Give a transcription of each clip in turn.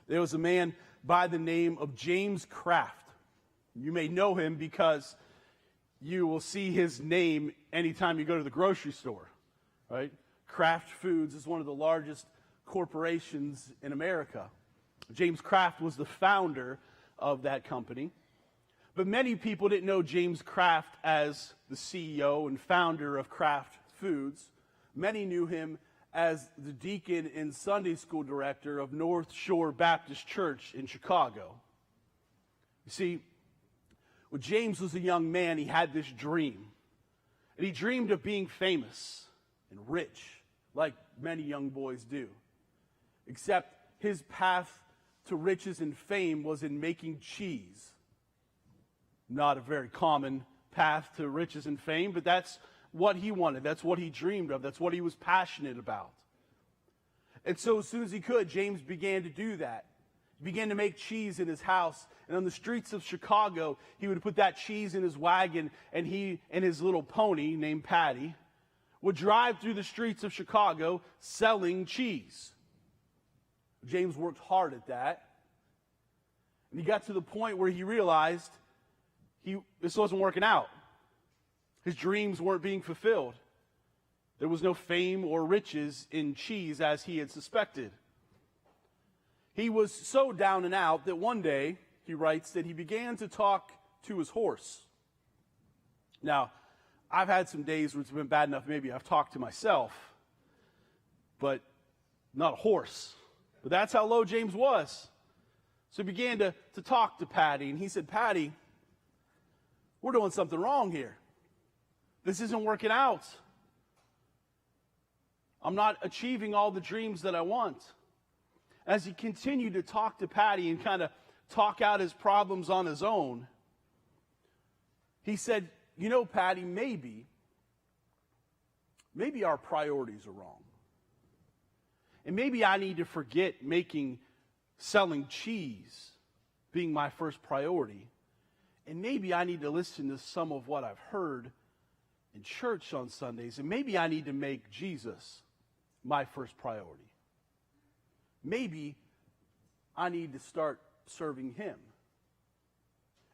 There was a man by the name of James Kraft. You may know him because you will see his name anytime you go to the grocery store, right? Kraft Foods is one of the largest corporations in America. James Kraft was the founder of that company. But many people didn't know James Kraft as the CEO and founder of Kraft Foods. Many knew him as the deacon and Sunday school director of North Shore Baptist Church in Chicago. You see, when James was a young man, he had this dream. And he dreamed of being famous and rich, like many young boys do. Except his path to riches and fame was in making cheese. Not a very common path to riches and fame, but that's what he wanted. That's what he dreamed of. That's what he was passionate about. And so as soon as he could, James began to do that. He began to make cheese in his house. And on the streets of Chicago, he would put that cheese in his wagon, and he and his little pony named Patty would drive through the streets of Chicago selling cheese. James worked hard at that. And he got to the point where he realized this wasn't working out. His dreams weren't being fulfilled. There was no fame or riches in cheese as he had suspected. He was so down and out that one day, he writes, that he began to talk to his horse. Now, I've had some days where it's been bad enough, maybe I've talked to myself, but not a horse. But that's how low James was. So he began to talk to Patty, and he said, Patty, we're doing something wrong here. This isn't working out. I'm not achieving all the dreams that I want. As he continued to talk to Patty and kind of talk out his problems on his own, he said, you know, Patty, maybe our priorities are wrong. And maybe I need to forget selling cheese being my first priority. And maybe I need to listen to some of what I've heard in church on Sundays. And maybe I need to make Jesus my first priority. Maybe I need to start serving him.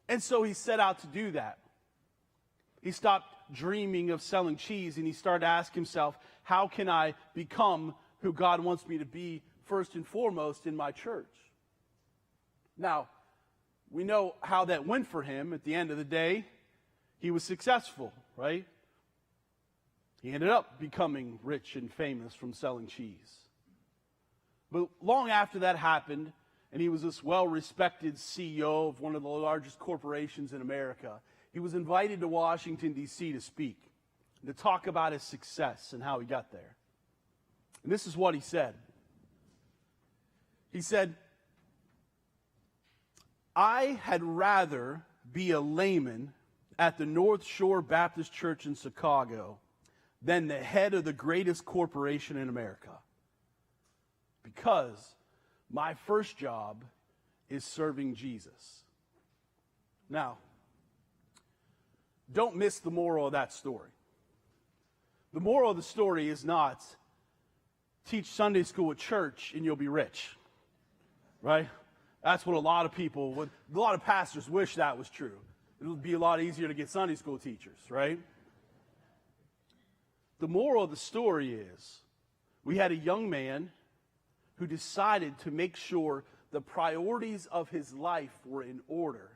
And so he set out to do that. He stopped dreaming of selling cheese, and he started to ask himself, how can I become who God wants me to be first and foremost in my church? Now, we know how that went for him. At the end of the day, he was successful, right? He ended up becoming rich and famous from selling cheese. But long after that happened, and he was this well-respected CEO of one of the largest corporations in America, he was invited to Washington, D.C. to speak, to talk about his success and how he got there. And this is what he said. He said, I had rather be a layman at the North Shore Baptist Church in Chicago than the head of the greatest corporation in America. Because my first job is serving Jesus. Now, don't miss the moral of that story. The moral of the story is not teach Sunday school at church and you'll be rich, right? That's what a lot of pastors wish that was true. It would be a lot easier to get Sunday school teachers, right? The moral of the story is we had a young man who decided to make sure the priorities of his life were in order.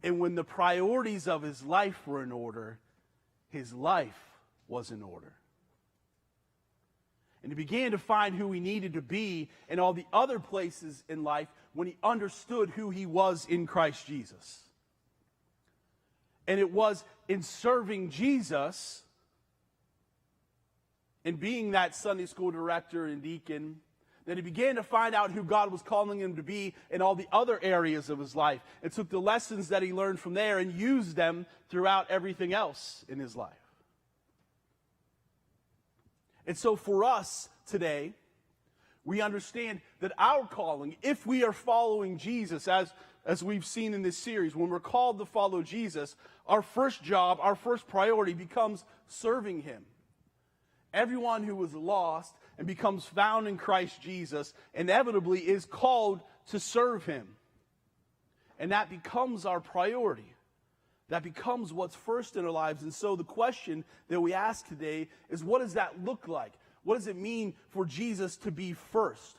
And when the priorities of his life were in order, his life was in order. And he began to find who he needed to be in all the other places in life when he understood who he was in Christ Jesus. And it was in serving Jesus and being that Sunday school director and deacon that he began to find out who God was calling him to be in all the other areas of his life, and took the lessons that he learned from there and used them throughout everything else in his life. And so for us today, we understand that our calling, if we are following Jesus, as we've seen in this series, when we're called to follow Jesus, our first job, our first priority becomes serving him. Everyone who was lost and becomes found in Christ Jesus, inevitably is called to serve him. And that becomes our priority. That becomes what's first in our lives. And so the question that we ask today is, what does that look like? What does it mean for Jesus to be first?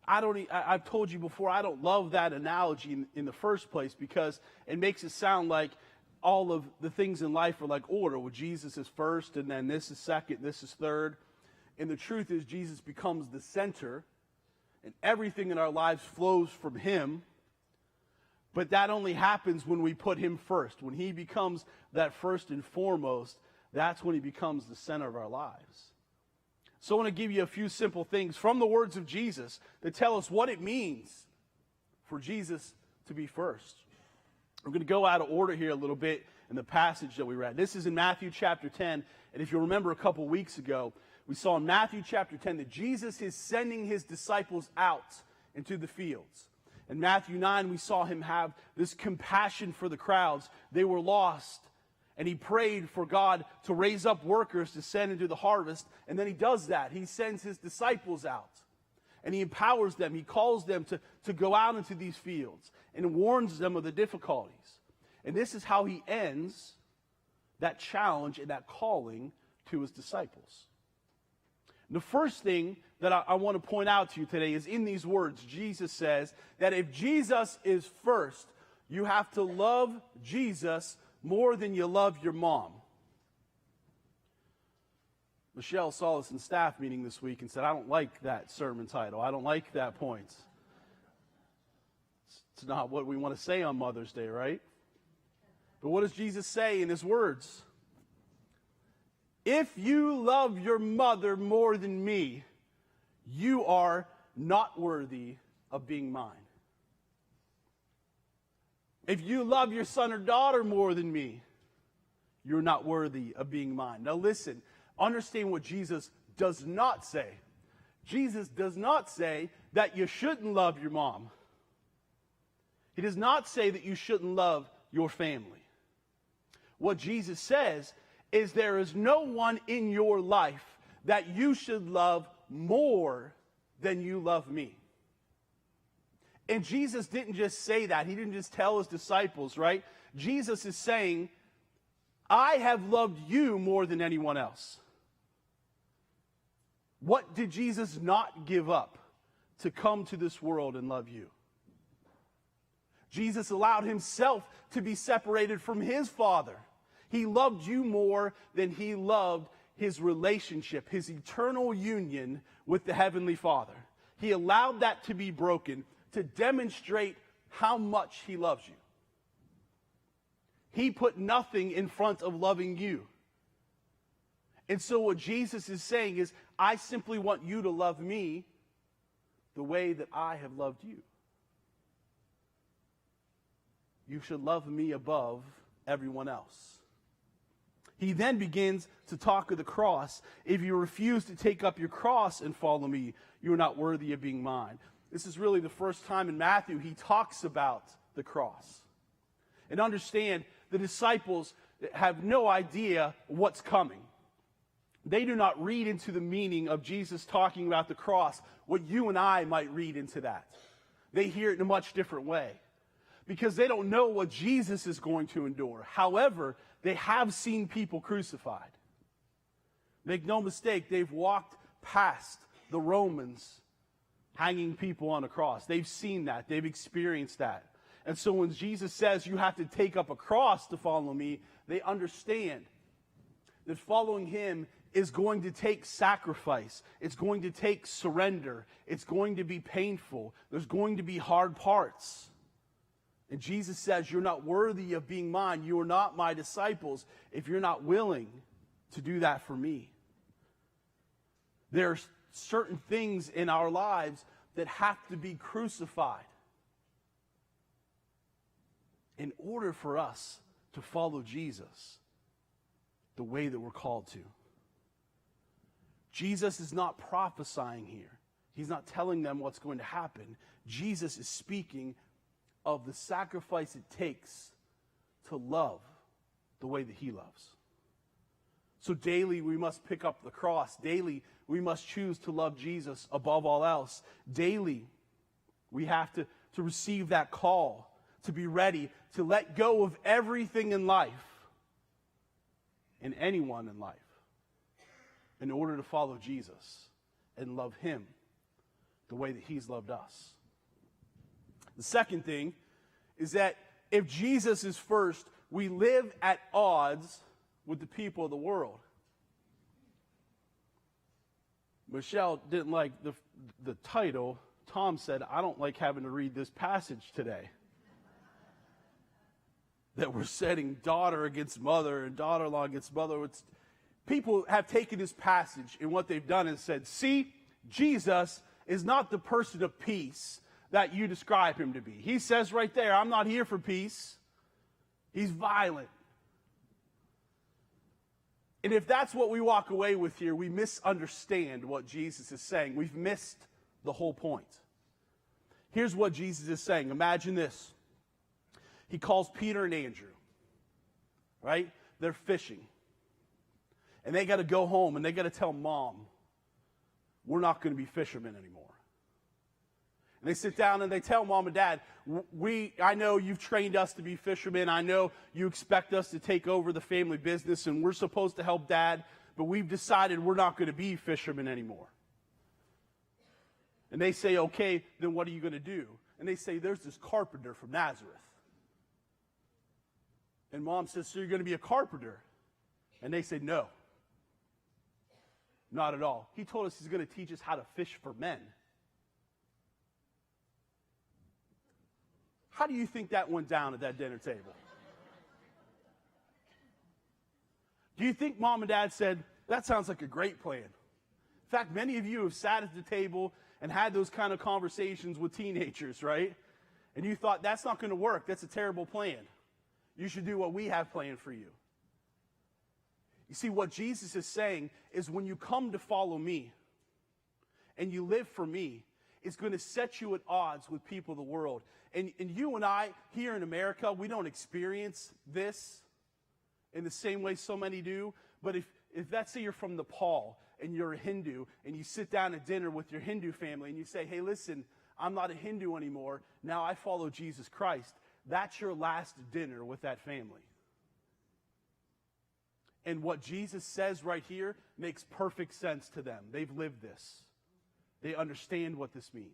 I've told you before, I don't love that analogy in the first place, because it makes it sound like all of the things in life are like order. Well, Jesus is first, and then this is second, this is third. And the truth is, Jesus becomes the center, and everything in our lives flows from him. But that only happens when we put him first. When he becomes that first and foremost, that's when he becomes the center of our lives. So I want to give you a few simple things from the words of Jesus that tell us what it means for Jesus to be first. We're going to go out of order here a little bit in the passage that we read. This is in Matthew chapter 10. And if you remember a couple weeks ago, we saw in Matthew chapter 10 that Jesus is sending his disciples out into the fields. In Matthew 9, we saw him have this compassion for the crowds. They were lost, and he prayed for God to raise up workers to send into the harvest, and then he does that. He sends his disciples out, and he empowers them. He calls them to go out into these fields and warns them of the difficulties. And this is how he ends that challenge and that calling to his disciples. The first thing that I want to point out to you today is in these words. Jesus says that if Jesus is first, you have to love Jesus more than you love your mom. Michelle saw this in staff meeting this week and said, I don't like that sermon title. I don't like that point. It's not what we want to say on Mother's Day, right? But what does Jesus say in his words? If you love your mother more than me, you are not worthy of being mine. If you love your son or daughter more than me, you're not worthy of being mine. Now listen, understand what Jesus does not say. Jesus does not say that you shouldn't love your mom. He does not say that you shouldn't love your family. What Jesus says is there is no one in your life that you should love more than you love me. And Jesus didn't just say that. He didn't just tell his disciples, right? Jesus is saying, I have loved you more than anyone else. What did Jesus not give up to come to this world and love you? Jesus allowed himself to be separated from his Father. He loved you more than he loved his relationship, his eternal union with the Heavenly Father. He allowed that to be broken to demonstrate how much he loves you. He put nothing in front of loving you. And so what Jesus is saying is, I simply want you to love me the way that I have loved you. You should love me above everyone else. He then begins to talk of the cross. If you refuse to take up your cross and follow me, you are not worthy of being mine. This is really the first time in Matthew he talks about the cross. And understand, the disciples have no idea what's coming. They do not read into the meaning of Jesus talking about the cross what you and I might read into that. They hear it in a much different way, because they don't know what Jesus is going to endure. However, they have seen people crucified. Make no mistake, they've walked past the Romans hanging people on a cross. They've seen that. They've experienced that. And so when Jesus says you have to take up a cross to follow me, they understand that following him is going to take sacrifice. It's going to take surrender. It's going to be painful. There's going to be hard parts. And Jesus says, you're not worthy of being mine. You are not my disciples if you're not willing to do that for me. There are certain things in our lives that have to be crucified in order for us to follow Jesus the way that we're called to. Jesus is not prophesying here. He's not telling them what's going to happen. Jesus is speaking of the sacrifice it takes to love the way that he loves. So daily we must pick up the cross. Daily we must choose to love Jesus above all else. Daily we have to receive that call, to be ready to let go of everything in life and anyone in life in order to follow Jesus and love him the way that he's loved us. The second thing is that if Jesus is first, we live at odds with the people of the world. Michelle didn't like the title. Tom said, I don't like having to read this passage today. That we're setting daughter against mother and daughter-in-law against mother. People have taken this passage and what they've done is said, see, Jesus is not the person of peace that you describe him to be. He says right there, I'm not here for peace. He's violent. And if that's what we walk away with here, we misunderstand what Jesus is saying. We've missed the whole point. Here's what Jesus is saying. Imagine this. He calls Peter and Andrew, right? They're fishing. And they got to go home and they got to tell mom, we're not going to be fishermen anymore. And they sit down and they tell mom and dad, I know you've trained us to be fishermen. I know you expect us to take over the family business and we're supposed to help dad, but we've decided we're not going to be fishermen anymore. And they say, okay, then what are you going to do? And they say, there's this carpenter from Nazareth. And mom says, so you're going to be a carpenter? And they say, no, not at all. He told us he's going to teach us how to fish for men. How do you think that went down at that dinner table? Do you think mom and dad said, that sounds like a great plan? In fact, many of you have sat at the table and had those kind of conversations with teenagers, right? And you thought, that's not going to work. That's a terrible plan. You should do what we have planned for you. You see, what Jesus is saying is when you come to follow me and you live for me, it's going to set you at odds with people of the world. And you and I, here in America, we don't experience this in the same way so many do. But if let's say you're from Nepal and you're a Hindu and you sit down at dinner with your Hindu family and you say, hey, listen, I'm not a Hindu anymore. Now I follow Jesus Christ. That's your last dinner with that family. And what Jesus says right here makes perfect sense to them. They've lived this. They understand what this means.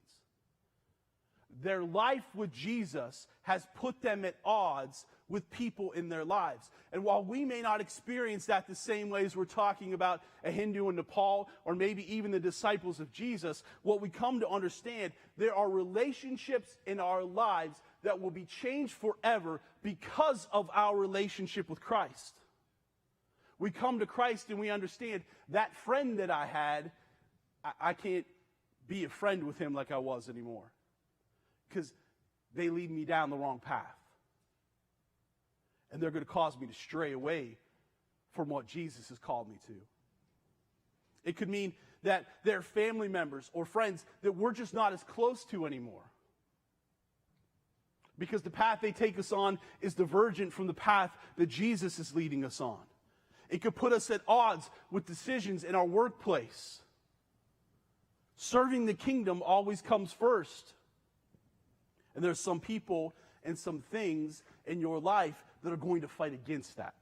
Their life with Jesus has put them at odds with people in their lives. And while we may not experience that the same way as we're talking about a Hindu in Nepal or maybe even the disciples of Jesus, what we come to understand, there are relationships in our lives that will be changed forever because of our relationship with Christ. We come to Christ and we understand that friend that I had, I can't be a friend with him like I was anymore. Because they lead me down the wrong path. And they're going to cause me to stray away from what Jesus has called me to. It could mean that they're family members or friends that we're just not as close to anymore. Because the path they take us on is divergent from the path that Jesus is leading us on. It could put us at odds with decisions in our workplace. Serving the kingdom always comes first. And there's some people and some things in your life that are going to fight against that.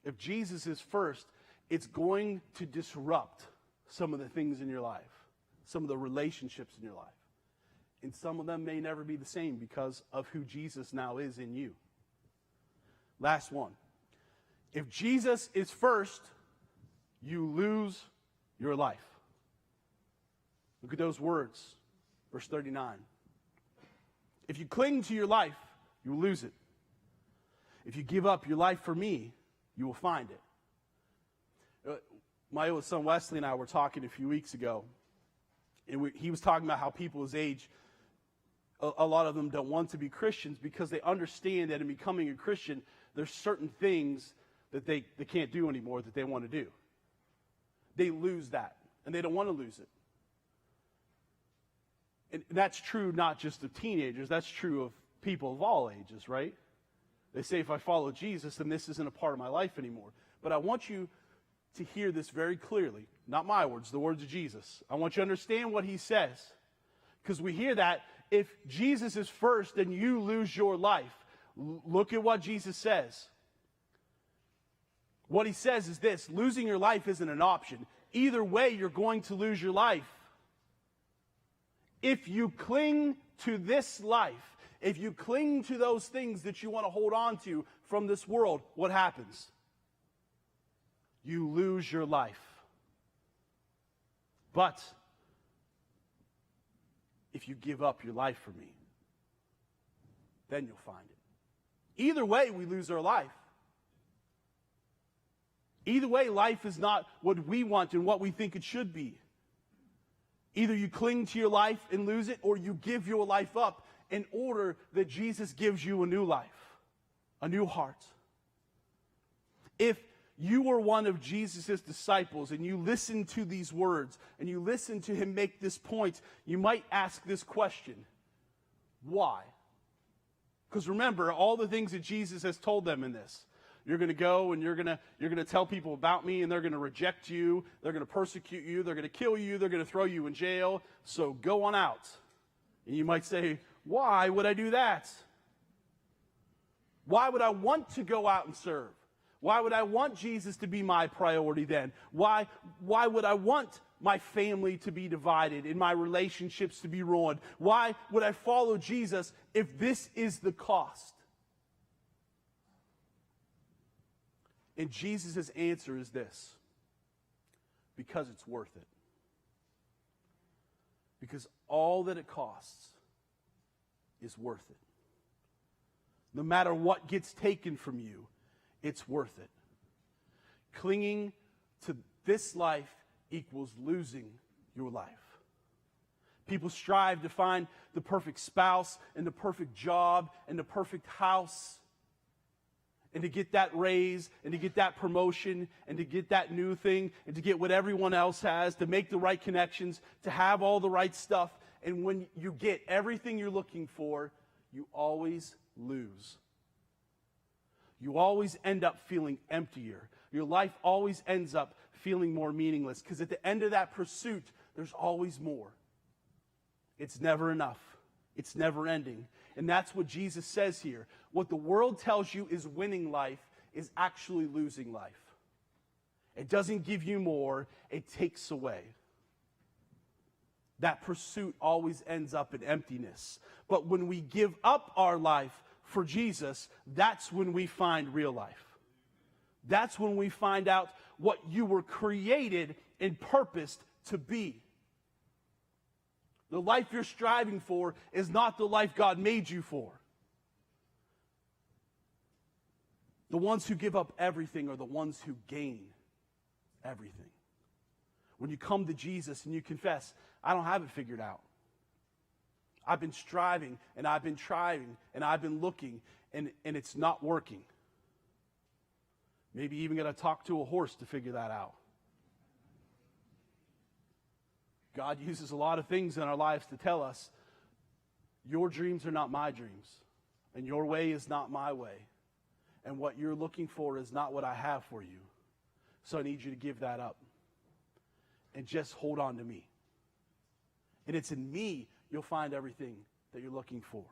If Jesus is first, it's going to disrupt some of the things in your life, some of the relationships in your life. And some of them may never be the same because of who Jesus now is in you. Last one. If Jesus is first, you lose your life. Look at those words. Verse 39. If you cling to your life, you will lose it. If you give up your life for me, you will find it. My oldest son Wesley and I were talking a few weeks ago, and he was talking about how people his age, a lot of them don't want to be Christians because they understand that in becoming a Christian, there's certain things that they can't do anymore that they want to do. They lose that, and they don't want to lose it. And that's true not just of teenagers, that's true of people of all ages, right? They say if I follow Jesus, then this isn't a part of my life anymore. But I want you to hear this very clearly. Not my words, the words of Jesus. I want you to understand what he says. Because we hear that if Jesus is first, then you lose your life. Look at what Jesus says. What he says is this: losing your life isn't an option. Either way, you're going to lose your life. If you cling to this life, if you cling to those things that you want to hold on to from this world, what happens? You lose your life. But if you give up your life for me, then you'll find it. Either way, we lose our life. Either way, life is not what we want and what we think it should be. Either you cling to your life and lose it, or you give your life up in order that Jesus gives you a new life, a new heart. If you were one of Jesus' disciples and you listen to these words and you listen to him make this point, you might ask this question: why? Because remember all the things that Jesus has told them in this. You're going to go and you're going to tell people about me, and they're going to reject you, they're going to persecute you, they're going to kill you, they're going to throw you in jail, so go on out. And you might say, why would I do that? Why would I want to go out and serve? Why would I want Jesus to be my priority then? Why would I want my family to be divided and my relationships to be ruined? Why would I follow Jesus if this is the cost? And Jesus' answer is this: because it's worth it. Because all that it costs is worth it. No matter what gets taken from you, it's worth it. Clinging to this life equals losing your life. People strive to find the perfect spouse and the perfect job and the perfect house, and to get that raise, and to get that promotion, and to get that new thing, and to get what everyone else has, to make the right connections, to have all the right stuff. And when you get everything you're looking for, you always lose. You always end up feeling emptier. Your life always ends up feeling more meaningless, because at the end of that pursuit, there's always more. It's never enough. It's never ending. And that's what Jesus says here. What the world tells you is winning life is actually losing life. It doesn't give you more, it takes away. That pursuit always ends up in emptiness. But when we give up our life for Jesus, that's when we find real life. That's when we find out what you were created and purposed to be. The life you're striving for is not the life God made you for. The ones who give up everything are the ones who gain everything. When you come to Jesus and you confess, I don't have it figured out. I've been striving and I've been trying and I've been looking and it's not working. Maybe even got to talk to a horse to figure that out. God uses a lot of things in our lives to tell us, your dreams are not my dreams, and your way is not my way, and what you're looking for is not what I have for you. So I need you to give that up and just hold on to me. And it's in me you'll find everything that you're looking for.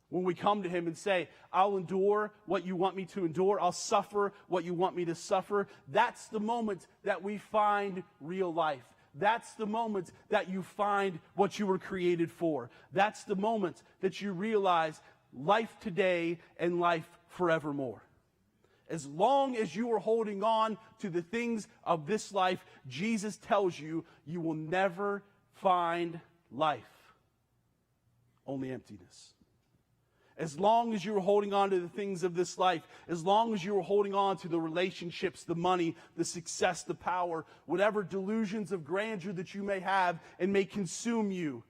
When we come to him and say, I'll endure what you want me to endure, I'll suffer what you want me to suffer, that's the moment that we find real life. That's the moment that you find what you were created for. That's the moment that you realize life today and life forevermore. As long as you are holding on to the things of this life, Jesus tells you, you will never find life, only emptiness. As long as you are holding on to the things of this life, as long as you are holding on to the relationships, the money, the success, the power, whatever delusions of grandeur that you may have and may consume you,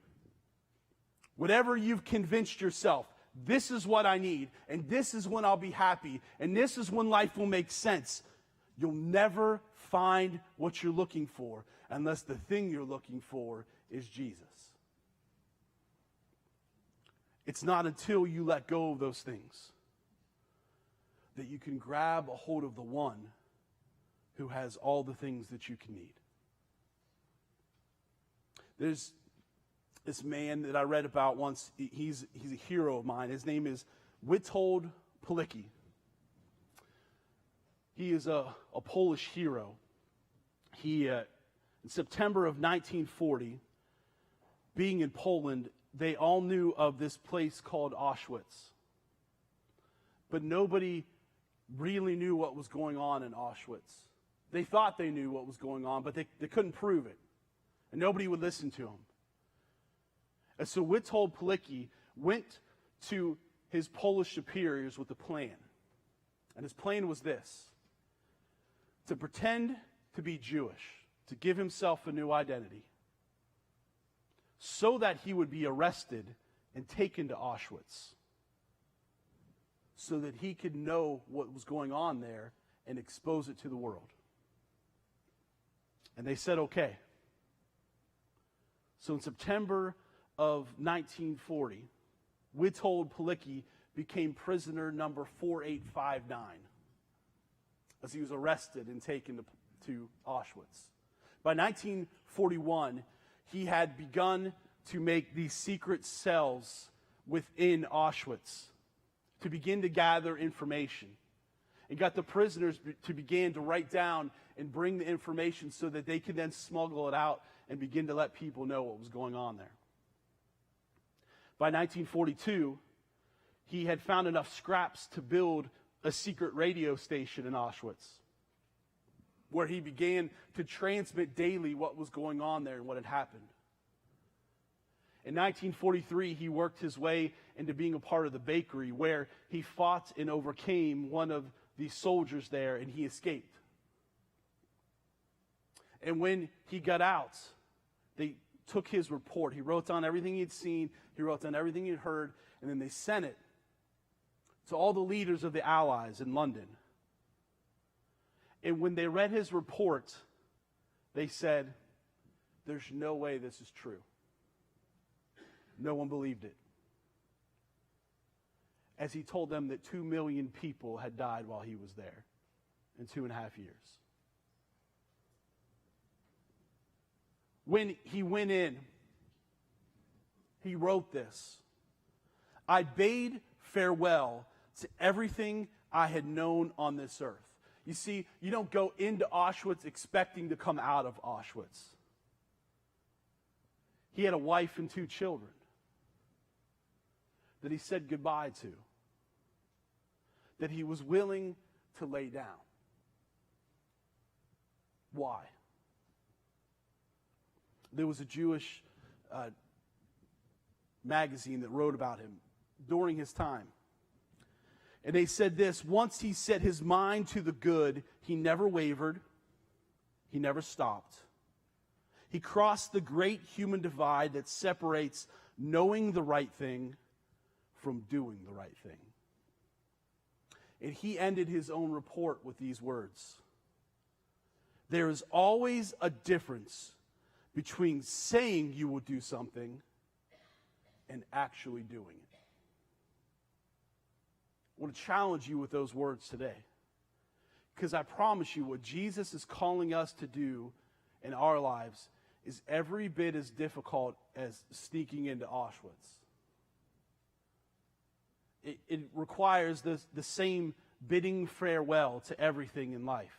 whatever you've convinced yourself, this is what I need, and this is when I'll be happy, and this is when life will make sense, you'll never find what you're looking for unless the thing you're looking for is Jesus. It's not until you let go of those things that you can grab a hold of the one who has all the things that you can need. There's this man that I read about once. He's a hero of mine. His name is Witold Pilecki. He is a Polish hero. He, in September of 1940, being in Poland, they all knew of this place called Auschwitz. But nobody really knew what was going on in Auschwitz. They thought they knew what was going on, but they couldn't prove it. And nobody would listen to him. And so Witold Pilecki went to his Polish superiors with a plan. And his plan was this: to pretend to be Jewish, to give himself a new identity, so that he would be arrested and taken to Auschwitz, so that he could know what was going on there and expose it to the world. And they said, okay. So in September of 1940, Witold Pilecki became prisoner number 4859 as he was arrested and taken to Auschwitz. By 1941, he had begun to make these secret cells within Auschwitz to begin to gather information, and got the prisoners to begin to write down and bring the information so that they could then smuggle it out and begin to let people know what was going on there. By 1942, he had found enough scraps to build a secret radio station in Auschwitz, where he began to transmit daily what was going on there and what had happened. In 1943, he worked his way into being a part of the bakery, where he fought and overcame one of the soldiers there, and he escaped. And when he got out, they took his report. He wrote down everything he'd seen, he wrote down everything he'd heard, and then they sent it to all the leaders of the Allies in London. And when they read his report, they said, "There's no way this is true." No one believed it, as he told them that 2 million people had died while he was there in 2.5 years. When he went in, he wrote this: "I bade farewell to everything I had known on this earth." You see, you don't go into Auschwitz expecting to come out of Auschwitz. He had a wife and 2 children that he said goodbye to, that he was willing to lay down. Why? There was a Jewish magazine that wrote about him during his time. And they said this: once he set his mind to the good, he never wavered, he never stopped. He crossed the great human divide that separates knowing the right thing from doing the right thing. And he ended his own report with these words: "There is always a difference between saying you will do something and actually doing it." I want to challenge you with those words today, because I promise you what Jesus is calling us to do in our lives is every bit as difficult as sneaking into Auschwitz. It requires the same bidding farewell to everything in life.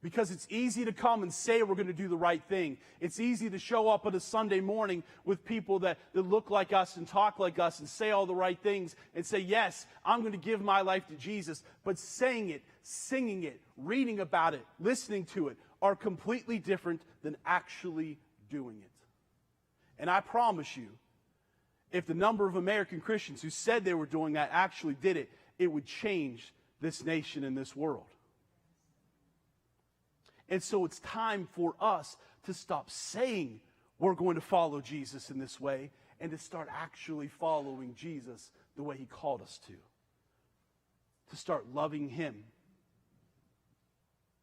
Because it's easy to come and say we're going to do the right thing. It's easy to show up on a Sunday morning with people that look like us and talk like us and say all the right things and say, yes, I'm going to give my life to Jesus. But saying it, singing it, reading about it, listening to it are completely different than actually doing it. And I promise you, if the number of American Christians who said they were doing that actually did it, it would change this nation and this world. And so it's time for us to stop saying we're going to follow Jesus in this way and to start actually following Jesus the way he called us to. To start loving him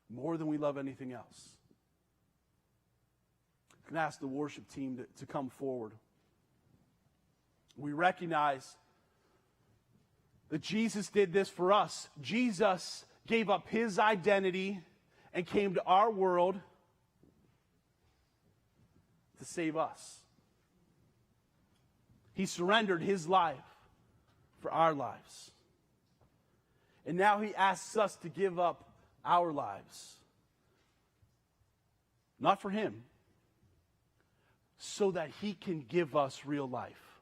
more than we love anything else. I can ask the worship team to come forward. We recognize that Jesus did this for us. Jesus gave up his identity and came to our world to save us. He surrendered his life for our lives. And now he asks us to give up our lives. Not for him, so that he can give us real life.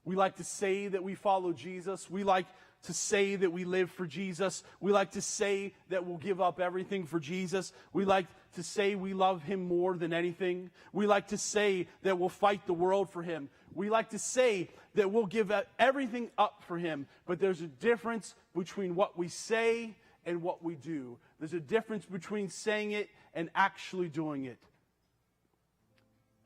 We like to say that we follow Jesus. We like to say that we live for Jesus. We like to say that we'll give up everything for Jesus. We like to say we love him more than anything. We like to say that we'll fight the world for him. We like to say that we'll give everything up for him. But there's a difference between what we say and what we do. There's a difference between saying it and actually doing it.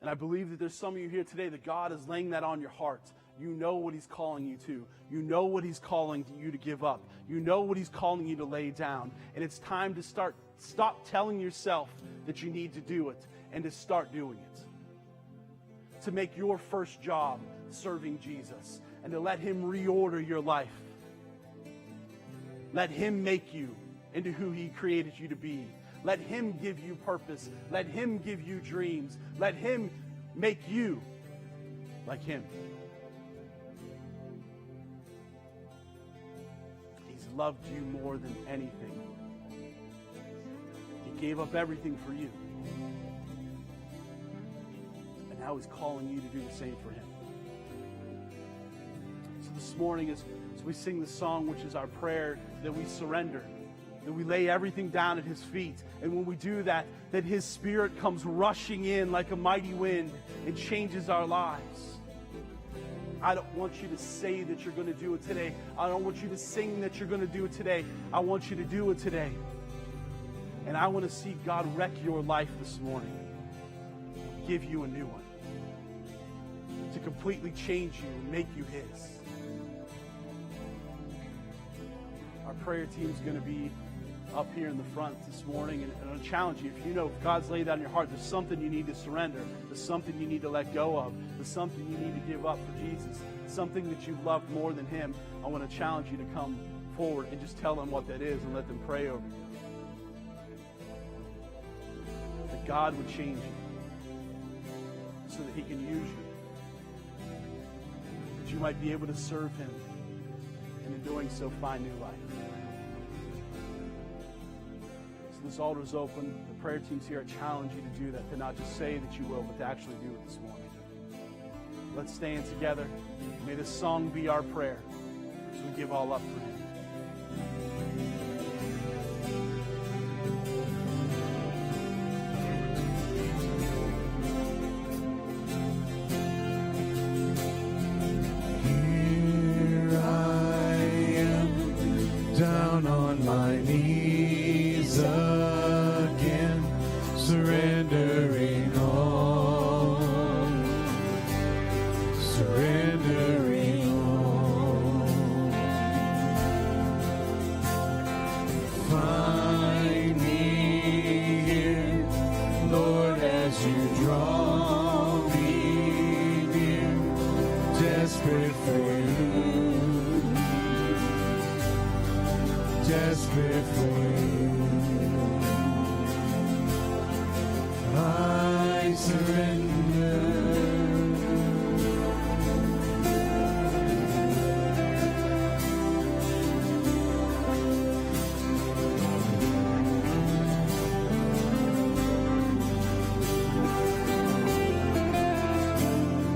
And I believe that there's some of you here today that God is laying that on your heart. You know what he's calling you to. You know what he's calling you to give up. You know what he's calling you to lay down. And it's time to stop telling yourself that you need to do it and to start doing it. To make your first job serving Jesus and to let him reorder your life. Let him make you into who he created you to be. Let him give you purpose. Let him give you dreams. Let him make you like him. He's loved you more than anything. He gave up everything for you. And now he's calling you to do the same for him. So this morning, as we sing the song, which is our prayer, that we surrender, that we lay everything down at his feet. And when we do that, that his Spirit comes rushing in like a mighty wind and changes our lives. I don't want you to say that you're going to do it today. I don't want you to sing that you're going to do it today. I want you to do it today. And I want to see God wreck your life this morning. Give you a new one. To completely change you and make you his. Our prayer team's going to be up here in the front this morning, and I'll challenge you. If you know if God's laid on your heart, there's something you need to surrender, there's something you need to let go of, there's something you need to give up for Jesus, something that you love more than him, I want to challenge you to come forward and just tell them what that is and let them pray over you. That God would change you so that he can use you, that you might be able to serve him, and in doing so find new life. This altar is open. The prayer team's here. I challenge you to do that, to not just say that you will, but to actually do it this morning. Let's stand together. May this song be our prayer as we give all up for him. Here I am, down on my knees again, surrendering all, surrendering all. Find me here, Lord, as you draw me near, desperate for you, desperate for you. I surrender.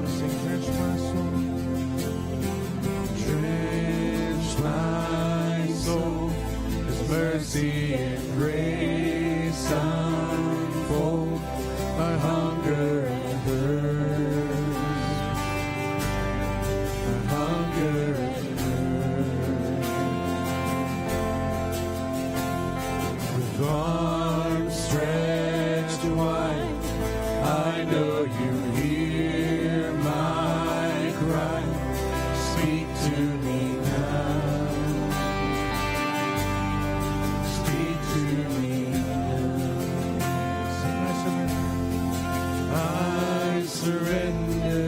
Sing, drench my soul, drench my soul, His mercy and grace unfold. I hunger and thirst, I hunger and thirst. With arms stretched wide, I know you hear my cry. Speak to me now, speak to me now. I surrender.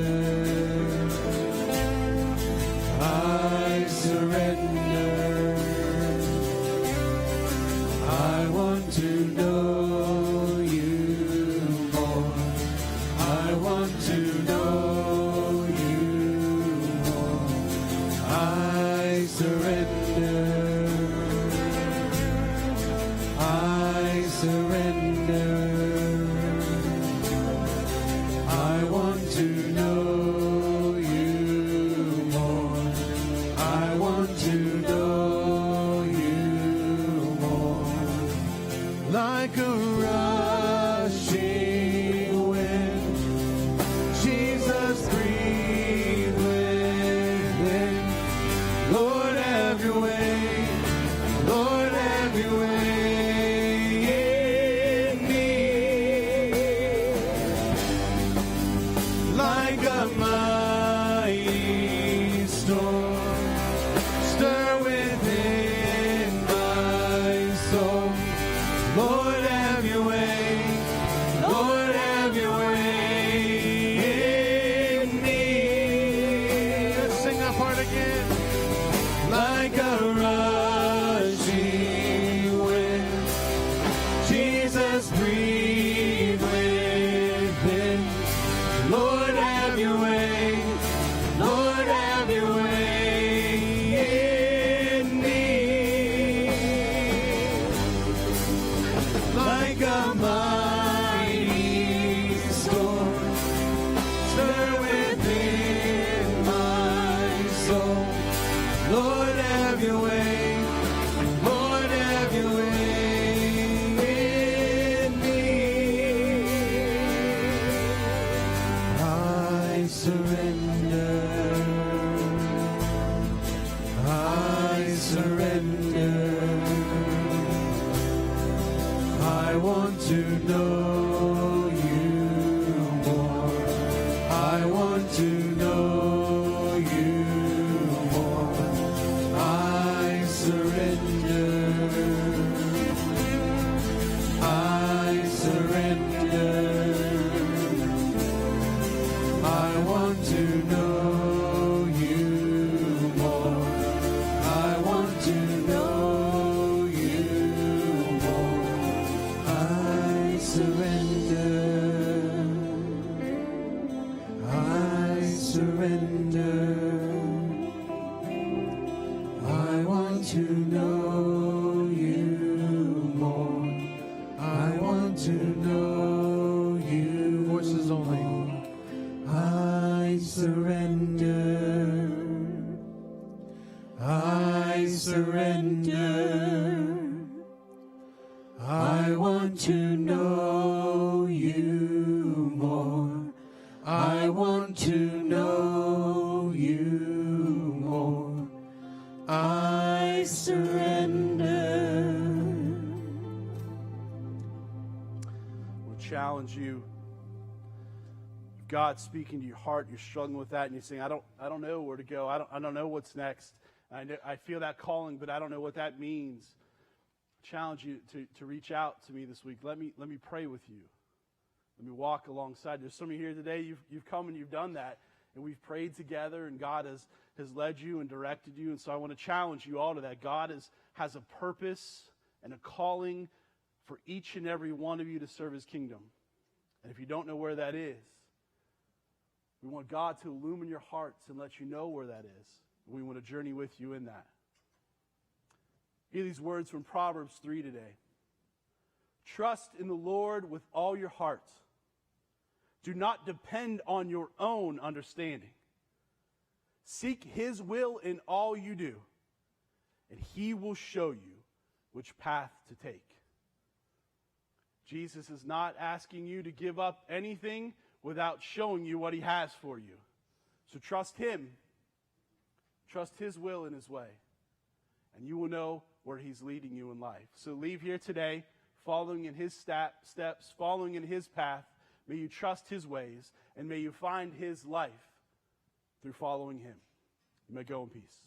surrender. I surrender. I want to know you more. I want to know you more. I surrender. I surrender. I want to know you more. I want to know you more. I surrender. I surrender. I want to know you more. I want to know you. Voices only. I surrender. I surrender. I want to know you more. I want to know you more. I surrender. We'll challenge you. If God's speaking to your heart, you're struggling with that, and you're saying, I don't know where to go. I don't know what's next. I feel that calling, but I don't know what that means. I challenge you to reach out to me this week. Let me pray with you. Let me walk alongside. There's some of you here today, you've come and you've done that, and we've prayed together, and God has led you and directed you. And so I want to challenge you all to that. God has a purpose and a calling for each and every one of you to serve his kingdom. And if you don't know where that is, we want God to illumine your hearts and let you know where that is. We want to journey with you in that. Hear these words from Proverbs 3 today. Trust in the Lord with all your heart. Do not depend on your own understanding. Seek his will in all you do, and he will show you which path to take. Jesus is not asking you to give up anything without showing you what he has for you. So trust him. Trust his will and his way. And you will know where he's leading you in life. So leave here today following in his steps, following in his path. May you trust his ways, and may you find his life through following him. You may go in peace.